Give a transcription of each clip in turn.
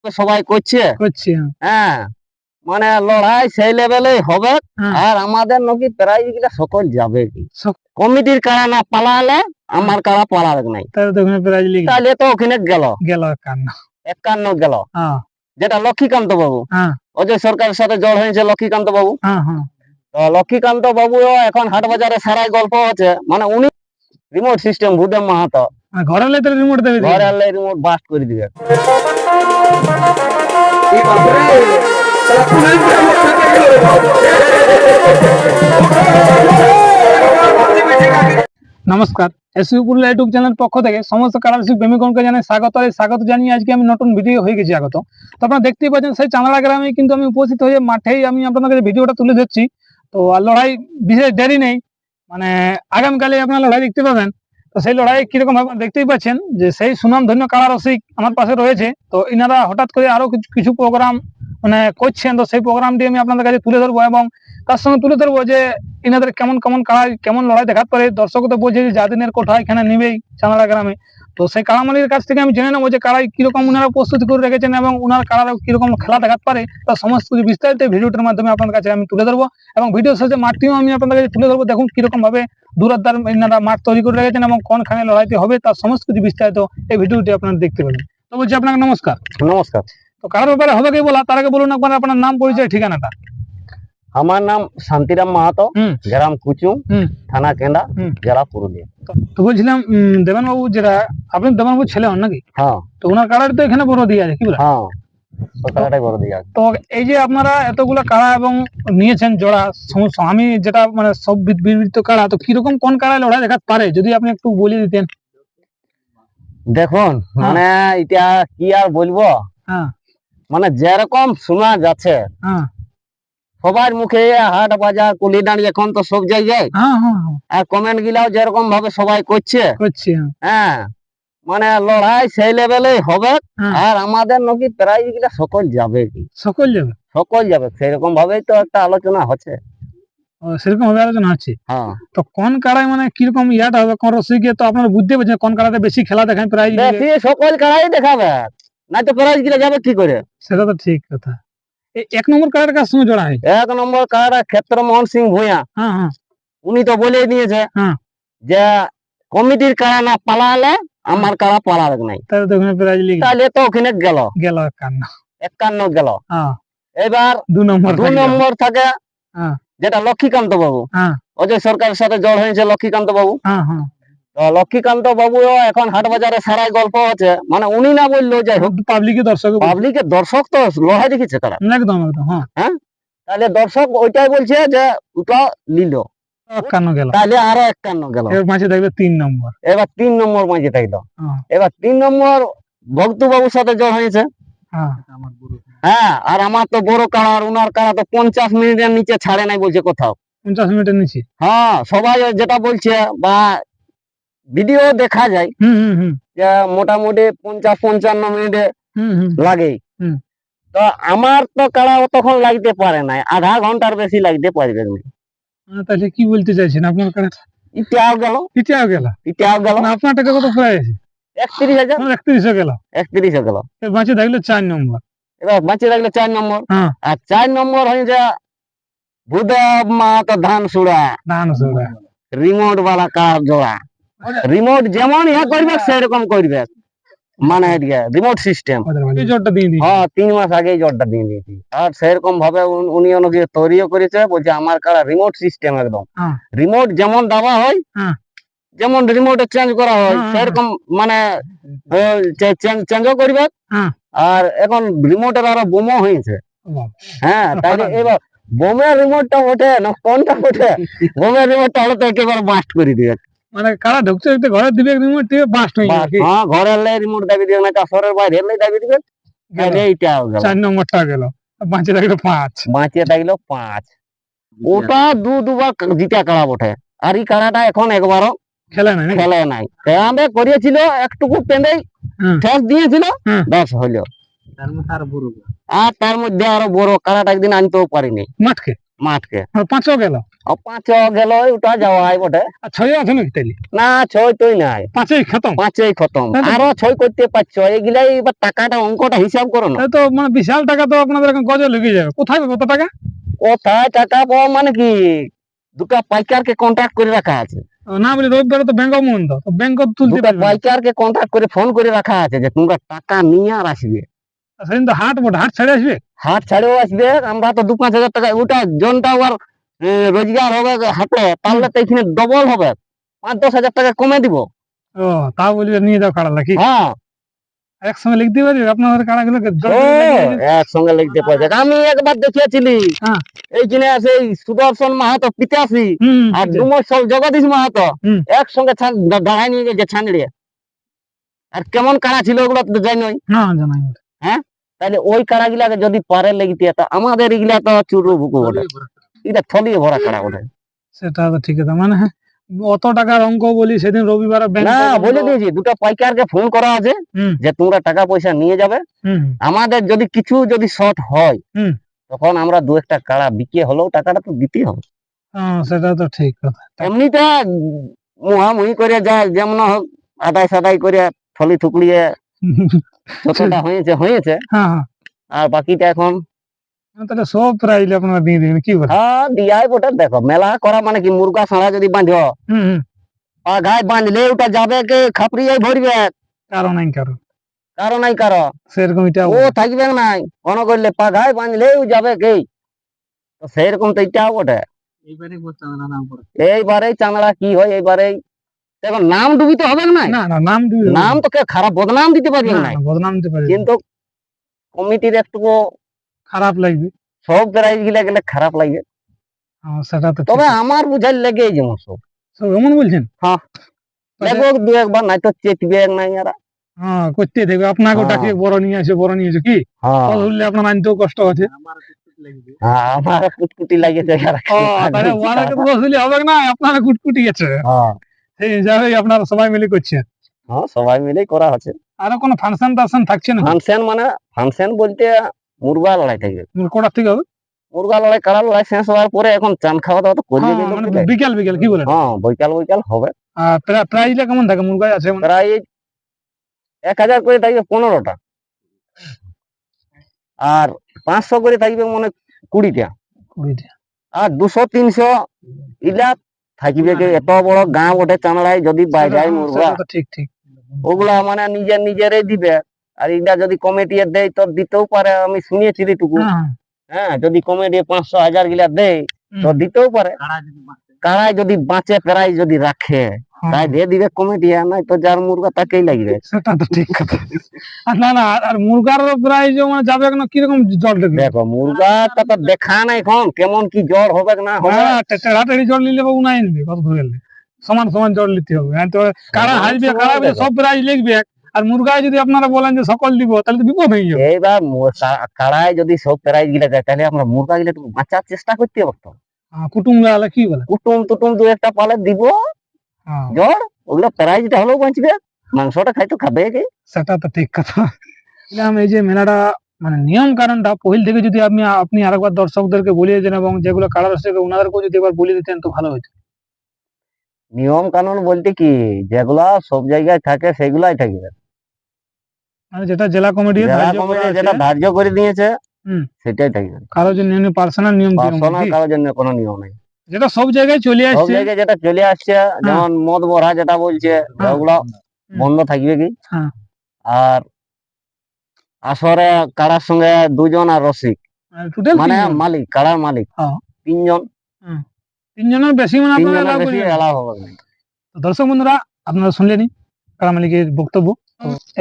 সবাই করছে করছে হ্যাঁ মানে লড়াই সেই লেভেলে হবে। আর আমাদের নাকি প্রাইজ গুলা সকল যাবে কি কমিটির কারা না পালালে আমার কারা পালাবে নাই তাহলে তো ওখানে গেল 51 গেল যেটা লক্ষ্মীকান্ত বাবু অজয় সরকারের সাথে জড় হয়েছে লক্ষ্মীকান্ত বাবু। তো লক্ষ্মীকান্ত বাবু এখন হাট বাজারে সারাই গল্প আছে মানে উনি রিমোট সিস্টেম ভূদেব মাহাতো ঘরে রিমোট দেবে ঘরে রিমোট বাস্ট করে দিবে। নমস্কার, এসইউ পুরুলিয়া ইউটিউব চ্যানেল পক্ষ থেকে সমস্ত কারারসিক প্রেমিকগণকে জানাই স্বাগত জানিয়ে আজকে আমি নতুন ভিডিও হয়ে গেছি আগত। তো আপনারা দেখতেই পাচ্ছেন সেই চাঁদড়া গ্রামে কিন্তু আমি উপস্থিত হয়ে মাঠেই আমি আপনাদের ভিডিওটা তুলে ধরছি। তো আর লড়াই বিশেষ দেরি নেই, মানে আগামীকালে আপনারা লড়াই দেখতে পাবেন। তো সেই লড়াই কিরকম ভাবে দেখতেই পাচ্ছেন যে সেই সুনাম ধন্য কারারসিক আমার পাশে রয়েছে। তো ইনারা হঠাৎ করে আরো কিছু প্রোগ্রাম মানে করছেন, তো সেই প্রোগ্রামটি আমি আপনাদের কাছে তুলে ধরবো এবং তার সঙ্গে তুলে ধরবো যে ইনাদের কেমন লড়াই দেখাতে পারে। দর্শক তো বলছে যে জাদিনের কোঠা এখানে নিবেই চাঁদড়া গ্রামে। তো সেই কারামালির কাছ থেকে আমি জেনে নেবো যে কারাই কিরকম উনারা প্রস্তুতি করে রেখেছেন এবং উনার কারা কিরকম খেলা দেখাতে পারে তার সমস্ত কিছু বিস্তারিত ভিডিওটার মাধ্যমে আপনার কাছে আমি তুলে ধরবো এবং ভিডিও শেষে মাঠটিও আমি আপনাদের কাছে তুলে ধরবো। দেখুন কিরকম ভাবে দূরাদ্বার ইনারা মাঠ তৈরি করে রেখেছেন এবং কোনখানে লড়াইতে হবে তার সমস্ত কিছু বিস্তারিত এই ভিডিওটি আপনারা দেখতে পাবেন। তো বলছি আপনাকে নমস্কার। নমস্কার। তো কারার ব্যাপারে হবে কি বলা, তার আগে বলুন একবার আপনার নাম পরিচয় ঠিকানাটা। আমার নাম শান্তিরাম মাহাতো, গ্রাম কুচুং, থানা কেন্দা, জেলা পুরুলিয়া। তো বলছিলাম দেবান বাবু, যেটা আপনি দেবান বাবু ছেলে হন নাকি? হ্যাঁ। তো ওনার কারার তো এখানে বড় দিয়ে আছে কি বলে? হ্যাঁ, কারাটাই বড় দিয়ে আছে। তো এই যে আপনারা এতগুলো কারা এবং নিয়েছেন জোড়া, আমি যেটা মানে সব বিবৃত কারা, তো কিরকম কোন কারায় লড়াই দেখাতে পারে যদি আপনি একটু বলে দিতেন। দেখুন মানে এটা কি আর বলবো, মানে যেরকম শোনা যাচ্ছে সবার মুখে হাট বাজার কুলি দাঁড়িয়ে এখন তো সব জায়গায় আর কমেন্ট গুলাও যেরকম ভাবে সবাই করছে হ্যাঁ মানে লড়াই সেই লেভেলে হবে। আর আমাদের নাকি প্রাইজ গুলা সকল যাবে কি সকল যাবে সেরকম ভাবেই তো একটা আলোচনা হচ্ছে। সেরকম ভাবে আলোচনা হচ্ছে। তো কোন কারাই মানে কিরকম ইয়াটা হবে, কোন রসিকে তো আপনারা বুঝতে পারছেন কোন কারাতে বেশি খেলা দেখায় প্রাইজ বেশি সকল কারাই দেখাবে না তো প্রাইজ গুলা যাবে কি করে। সেটা তো ঠিক কথা। এক নম্বর কারার কার সঙ্গে জোড়া হয়? এক নম্বর কারা ক্ষেত্রমোহন সিং ভূঁইয়া, উনি তো বলে দিয়েছে যে কমিটির কারা না পালালে আমার কারা পালাবে নাই তাহলে তো ওখানে গেল 51 গেল। এবার 2 নম্বর থাকে যেটা লক্ষ্মীকান্ত বাবু, অজয় সরকারের সাথে জড় হয়েছে লক্ষ্মীকান্ত বাবু। তো লক্ষ্মীকান্ত বাবু এখন হাট বাজারে সারাই গল্প আছে, মানে উনি না বললো যাই হোক পাবলিকের দর্শক তো লড়াই দেখেছে তারা একদম একদম। হ্যাঁ, তাহলে দর্শক ওইটাই বলছে যে ওটা নিল 51 গেল, তাহলে আরো 51 গেল। এবার মাঝে থাকবে 3 নম্বর। এবার 3 নম্বর মাঝে থাকলো। এবার 3 নম্বর ভক্তু বাবুর সাথে জড় হয়েছে। হ্যাঁ, আর আমার তো বড় কারা, ওনার কারা তো 50 মিনিটের নিচে ছাড়ে নাই বলছে কোথাও। 50 মিনিটের নিচে? হ্যাঁ, সবাই যেটা বলছে বা ভিডিও দেখা যায় যে মোটামুটি 50-55 মিনিটে লাগে। তো আমার তো কারা তখন লাগতে পারে নাই, আধা ঘন্টার বেশি লাগতে পারবে না। তাহলে কি বলতে চাইছেন আপনার কারা ইটাও গেল আপনার টাকা কত প্রায় আছে? 31,000। 31 গেল। বাঁচে থাকলো 4 নম্বর। এবার বাঁচে থাকলো 4 নম্বর। আর 4 নম্বর হয়েছে ভূদেব মাহাতো ধান সুড়া রিমোট বালা কার জোড়া। রিমোট যেমন ইয়া করবে সেরকম করবে, মানে রিমোট সিস্টেম। হ্যাঁ, 3 মাস আগেই জটটা দিয়ে দিয়েছি। আর সেরকম ভাবে উনি ওনাকে তৈরিও করেছে, বলছে আমার কারা রিমোট সিস্টেম একদম। রিমোট যেমন দেওয়া হয় যেমন রিমোটে চেঞ্জ করা হয় সেরকম মানে চেঞ্জও করবে। আর এখন রিমোটের আরো বোমও হয়েছে। হ্যাঁ, তাহলে এবার বোমের রিমোটটা ওঠে না কোনটা ওঠে, বোমের রিমোটটা হলে তো একেবারে বাস্ট করে দিবে। মানে কারা ঢুকছে ঘরে দিবে রিমোট দিয়ে বাস্ট হয়ে যাবে। হ্যাঁ, ঘরের লাই রিমোট দাবি দিবে না, কাছরের বাইরে লাই দাবি দিবে। এইটাও গেল 4 নম্বরটা গেল। বাঁচে থাকলো 5। ওটা দুবার জিতা কারা বটে। আর এই কারাটা এখন একবারও খেলে নাই। আমরা করিয়েছিল একটুকু পেঁদেই ঠেস দিয়েছিল, ব্যাস হইল। আর তার মধ্যে আরো বড় কারাটা একদিন আনতেও পারিনি মাঠকে। 5 গেল। পাঁচ গেল ওটা যাওয়াই বটে। আর ছয় আছে নাকি তাইলে? না ছয় তুই নাই, পাঁচই খতম। পাঁচই খতম, তাই তো। আরো ছয় করতে পারছো, এগুলাই এবার টাকাটা অঙ্কটা হিসাব করো না। তাই তো মানে বিশাল টাকা তো আপনাদের এখন গজে লেগে যাবে। কোথায় কত টাকা? কোথায় টাকা পাওয়া মানে কি, দুটা পাইকারকে কন্ট্যাক্ট করে রাখা আছে, না বলি রবিবারে তো ব্যাংক বন্ধ, তো ব্যাংক তুলতে দুটা পারবে না। পাইকারকে কন্ট্যাক্ট করে ফোন করে রাখা আছে যে তোমরা টাকা নিয়ে আর আসবে। সেদিন তো হাট বটে, হাট ছেড়ে আসবে। হাট ছাড়েও আসবে, আমরা তো 2-5 হাজার টাকা ওটা জনটা আবার রোজগার হবে হাটে, তাহলে তো এখানে ডবল হবে, 5-10 হাজার টাকা কমে দিব। ও তা বলবে নিয়ে যাও কাড়া নাকি? হ্যাঁ একসঙ্গে লিখতে পারবে আপনাদের কাড়াগুলোকে? ও একসঙ্গে লিখতে পারছে। আমি একবার দেখিয়েছিলি হ্যাঁ। এইখানে আছে এই সুদর্শন মাহাতো পিতাশ্রী আর ডুমসল জগদীশ মাহাতো হুম। একসঙ্গে দাঁড়ায় নিয়ে গেছে ছানড়িয়ে। আর কেমন কাড়া ছিল ওগুলো তো জানোই। না জানাই। হ্যাঁ, তাহলে ওই কাড়া গিলাকে যদি পারে লেগিতে তো আমাদের এগুলা তো চুরু বুকু ওঠে, এটা থলিয়ে ভরা কাড়া ওঠে। সেটা তো ঠিক আছে, মানে অত টাকার অঙ্ক বলি সেদিন রবিবার ব্যাংক না বলে দিয়েছি, দুটো পাইকারকে ফোন করা আছে যে তোমরা টাকা পয়সা নিয়ে যাবে, আমাদের যদি কিছু যদি শর্ট হয় তখন আমরা 2-1টা কাড়া বিকিয়ে হলেও টাকাটা তো দিতেই হবে। সেটা তো ঠিক কথা। এমনিতে মুহামুহি করে যায় যেমন হোক আদায় সাদাই করে থলি থুকলিয়ে যতটা হয়েছে হয়েছে, আর বাকিটা এখন তাহলে সব প্রাইজ আপনারা দিয়ে দিবেন কি বলেন? হ্যাঁ দিয়াই বটে। দেখো মেলা করা মানে কি, মুরগা সাড়া যদি বাঁধো পাঘায় বাঁধলে ওটা যাবে কে খাপড়িয়ে ভরবে, কারো নাই কারো, কারো নাই কারো, সেরকম এটা ও থাকবে নাই কোন করলে পাঘায় বাঁধলেও যাবে কে, তো সেরকম তো এটাও বটে। এইবারে চামড়া কি হয়, এইবারে দেখো নাম ডুবিতে হবে না, না না নাম দিবে, নাম তোকে খারাপ বদনাম দিতে পারবে না, বদনাম দিতে পারবে, কিন্তু কমিটির একটু খারাপ লাগবে, সব প্রাইজ গিলা গেলে খারাপ লাগবে। সেটা তো তবে আমার বুঝাই লেগে যেমন সব সব এমন বলছেন। হ্যাঁ দেখো 2-1বার নাই তো চেতবে নাই এরা। করতে থাকবে আপনাকে ডাকিয়ে বড় নিয়ে আসে, বড় নিয়ে আসে কি বললে আপনার আনতেও কষ্ট আছে। আমার কুটকুটি লাগেছে, হবে না আপনারা কুটকুটি গেছে, সেই হিসাবে আপনারা সবাই মিলে করছেন। হ্যাঁ সবাই মিলেই করা হচ্ছে। আরো কোনো ফাংশন টাংশন থাকছে না? ফাংশন মানে ফাংশন বলতে মুরগা লড়াই থাকবে। কোটা থেকে হবে মুরগা লড়াই, কাড়া লড়াই শেষ হওয়ার পরে এখন চান খাওয়া দাওয়া তো করবে, বিকাল বিকাল কি বলেন? হ্যাঁ বৈকাল হবে। আর প্রাইসটা কেমন থাকে মুরগা আছে? প্রাইস 1000 করে থাকবে 15টা, আর 500 করে থাকবে মানে 20টা, আর 200-300 ইলা থাকবে। এত বড় গাঁ ওঠে চামড়ায় যদি বাজায় মুরগা, ঠিক ঠিক ওগুলা মানে নিজেরই দিবে। আর এটা যদি কমিটি দেয় তো দিতেও পারে, আমি শুনিয়েছি টুকু। হ্যাঁ যদি কমিটি 500-1000 গিলা দেয় তো দিতেও পারে। কাড়াই যদি বাঁচে প্রাইজ যদি রাখে তাই দিয়ে দিবে কমিটি, নাই তো যার মুরগা তাকেই লাগবে। সেটা তো ঠিক কথা। না না, আর মুরগার প্রাইজ মানে যাবে না কিরকম জল দেবে? দেখো মুরগাটা তো দেখা নাই এখন কেমন কি জ্বর হবে না হবে। টেড়াটেড়ি জল নিলে বাবু নাই নিবে, কত ধরে সমান সমান জল নিতে হবে। কারা হাসবে, কারা সব প্রাইজ লিখবে, আর মুরগায় যদি আপনারা বলেন যে সকল দিব তাহলে তো বিপদ হয়ে যাবে। এইবার কাড়ায় যদি সব প্রাইজ গিলা যায় তাহলে আমরা মুরগা গিলা একটু বাঁচার চেষ্টা করতে হবে। কুটুম গেলে কি বলে, কুটুম টুটুম 2-1টা পালে দিব জ্বর, ওগুলো প্রাইজটা হলেও বাঁচবে, মাংসটা খাই তো খাবে কি। সেটা তো ঠিক কথা। এই যে মেলাটা মানে নিয়ম কারণটা পহিল থেকে যদি আপনি আরেকবার দর্শকদেরকে বলিয়ে দেন, এবং যেগুলো কালার আসছে ওনাদেরকেও যদি একবার বলে দিতেন তো ভালো হতো। নিয়ম কানুন বলতে কি, যেগুলা সব জায়গায় থাকে সেগুলাই থাকবে, মানে যেটা জেলা কমিটি যেটা ধার্য করে দিয়েছে সেটাই থাকবে। কারোর জন্য পার্সোনাল নিয়ম, কারোর জন্য কোনো নিয়ম নেই, যেটা সব জায়গায় চলে আসছে, সব জায়গায় যেটা চলে আসছে। যেমন মদ ভরা যেটা বলছে ওগুলো বন্ধ থাকবে কি। আর আসরে কাড়ার সঙ্গে 2জন আর রসিক মানে মালিক, কাড়ার মালিক 3জন, 3জনের বেশি মানে এলাও হবে না। দর্শক বন্ধুরা আপনারা শুনলেনি কাড়া মালিকের বক্তব্য।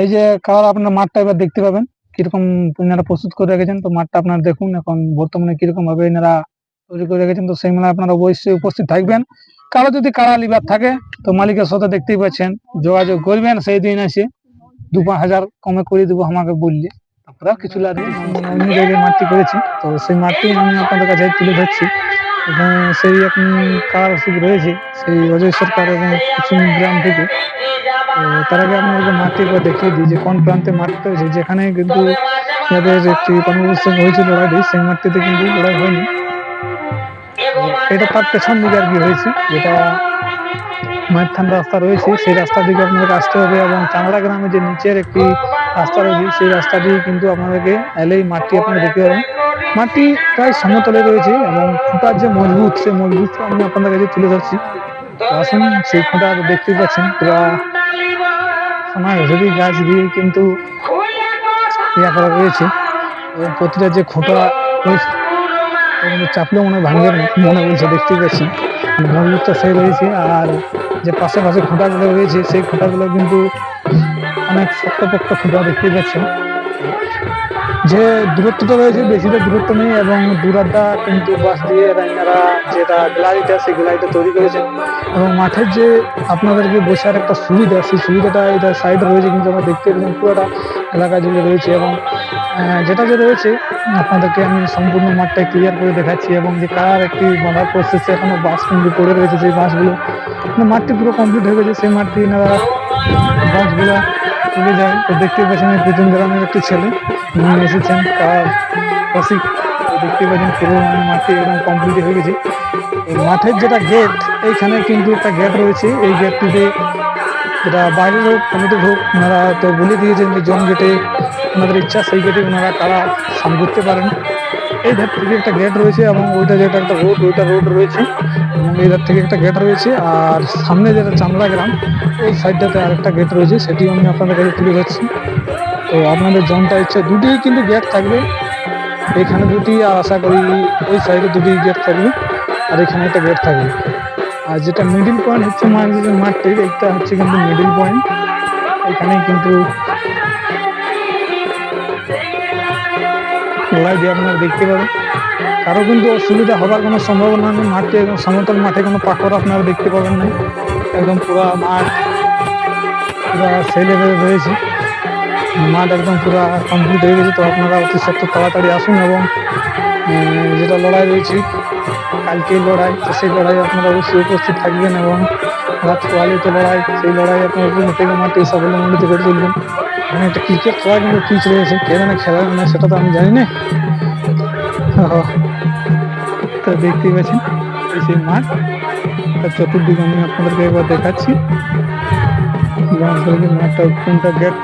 এই যে কাড়ার আপনারা মাঠটা এবার দেখতে পাবেন কিরকম এনারা প্রস্তুত করে রেখেছেন, তো মাঠটা আপনারা দেখুন এখন বর্তমানে কিরকম ভাবে এনারা তৈরি করে রেখেছেন। তো সেই মেলায় আপনারা অবশ্যই উপস্থিত থাকবেন। কারো যদি কাড়া লিবার থাকে তো মালিকের সাথে দেখতেই পাচ্ছেন, যোগাযোগ করবেন, সেই দিন এসে 2-5 হাজার কমে করে দেবো আমাকে বললে, তারপরে কিছু লাগবে। অন্য জায়গায় মাঠটি করেছি, তো সেই মাঠটি আমি আপনাদের কাছে তুলে ধরছি। সেই এখন কার ওষুধ রয়েছে সেই অজয় সরকার এবং কুসুম গ্রাম থেকে। তো তার আগে আপনাদেরকে মাঠটি একবার দেখিয়ে দিই যে কোন প্রান্তে মাঠটা হয়েছে, যেখানে কিন্তু যাদের একটি কর্মব্যবস্থা হয়েছিল লড়াইটি, সেই মাঠটিতে কিন্তু লড়াই হয়নি। এটা তার পেছন দিকে আর কি হয়েছে, যেটা মাইথান রাস্তা রয়েছে সেই রাস্তা দিকে আপনাদেরকে আসতে হবে, এবং চাংড়া গ্রামে যে নিচের একটি রাস্তা রয়েছে সেই রাস্তা দিয়ে কিন্তু আপনাদেরকে এলেই মাঠটি আপনারা দেখতে পাবেন। মাঠটি প্রায় সমতলে রয়েছে এবং খুঁটার যে মজবুত সেই মজবুত আমি আপনাদের কাছে তুলে ধরছি। তো আসুন সেই খুঁটা দেখতে পাচ্ছেন পুরা সোনা ঝুড়ি গাছ দিয়ে কিন্তু ইয়া করা রয়েছে, এবং প্রতিটা যে খুঁটা রয়েছে কিন্তু চাপলেও মনে হয় ভাঙবে না, মনে বলছে দেখতেই পাচ্ছি মজবুতটা সেই রয়েছে। আর যে পাশে পাশে খুঁটাগুলো রয়েছে সেই খুঁটাগুলো কিন্তু অনেক শক্তপোক্ত খুঁটা দেখতেই পাচ্ছেন। যে দূরত্বটা রয়েছে বেশিটা দূরত্ব নেই, এবং দূরটা কিন্তু বাস দিয়ে এনারা যেটা গ্যালারিটা সেই গ্যালারিটা তৈরি করেছেন, এবং মাঠের যে আপনাদেরকে বসার একটা সুবিধা সেই সুবিধাটা এটা সাইডে রয়েছে কিন্তু আমরা দেখতে পাচ্ছি পুরোটা এলাকা জুড়ে রয়েছে। এবং যেটা যে রয়েছে আপনাদেরকে আমি সম্পূর্ণ মাঠটা ক্লিয়ার করে দেখাচ্ছি, এবং যে কার একটি বাঁধার প্রসেসে এখনো বাস কিন্তু পড়ে রয়েছে সেই বাসগুলো মাঠটি পুরো কমপ্লিট হয়ে গেছে, সেই মাঠটি এনারা বাসগুলো তুলে যায়। তো দেখতে পাচ্ছেন প্রতিদিন গ্রামের একটি ছেলে নিয়ে এসেছেন তার রসিক, দেখতে পাচ্ছেন পুরো মাঠটি একদম কমপ্লিট হয়ে গেছে। মাঠের যেটা গেট এইখানে কিন্তু একটা গেট রয়েছে, এই গেটটিতে যেটা বাইরের হোক কমিটির হোক ওনারা তো বলে দিয়েছেন যে জন গেটে ওনাদের ইচ্ছা সেই গেটে ওনারা তারা স্নান করতে পারেন। এই ধার থেকে একটা গেট রয়েছে, এবং ওইটা যেটা একটা রোড ওইটা রোড রয়েছে, এবং এই ধার থেকে একটা গেট রয়েছে। আর সামনে যেটা চামড়া গ্রাম ওই সাইডটাতে আরেকটা গেট রয়েছে, সেটিও আমি আপনাদের কাছে তুলে ধরছি। তো আপনাদের জনটা ইচ্ছা দুটি কিন্তু গেট থাকবে, এখানে দুটি, আর আশা করি ওই সাইডে দুটি গেট থাকবে, আর এখানে একটা গেট থাকবে। আর যেটা মিডিল পয়েন্ট হচ্ছে মাঠটির একটা হচ্ছে কিন্তু মিডিল পয়েন্ট, এখানে কিন্তু লড়াই দিয়ে আপনারা দেখতে পাবেন, কারো কিন্তু অসুবিধা হবার কোনো সম্ভাবনা নেই। মাঠটি একদম সমতল মাঠে কোনো পাথর আপনারা দেখতে পাবেন না, একদম পুরা মাঠ পুরা সেই লেভেলে রয়েছে, মাঠ একদম পুরা কমপ্লিট হয়ে গেছে। তো আপনারা অতি সত্তর তাড়াতাড়ি আসুন, এবং যেটা লড়াই রয়েছে কালকে লড়াই, তো সেই লড়াই আপনারা অবশ্যই উপস্থিত থাকবেন, এবং রাত পোয়ালিতে লড়াই সেই লড়াই আপনারা থেকে মাঠে সাফল্যমণ্ডিত করে তুলবেন। এবং একটা ক্রিকেট খেলা কিন্তু পিচ রয়েছে, কে জানে খেলার না সেটা তো আমি জানি না। তো দেখতেই পাচ্ছেন এই সেই মাঠ, তার চতুর্দিকে আমি আপনাদেরকে একবার দেখাচ্ছি মাঠটা কোনটা গেট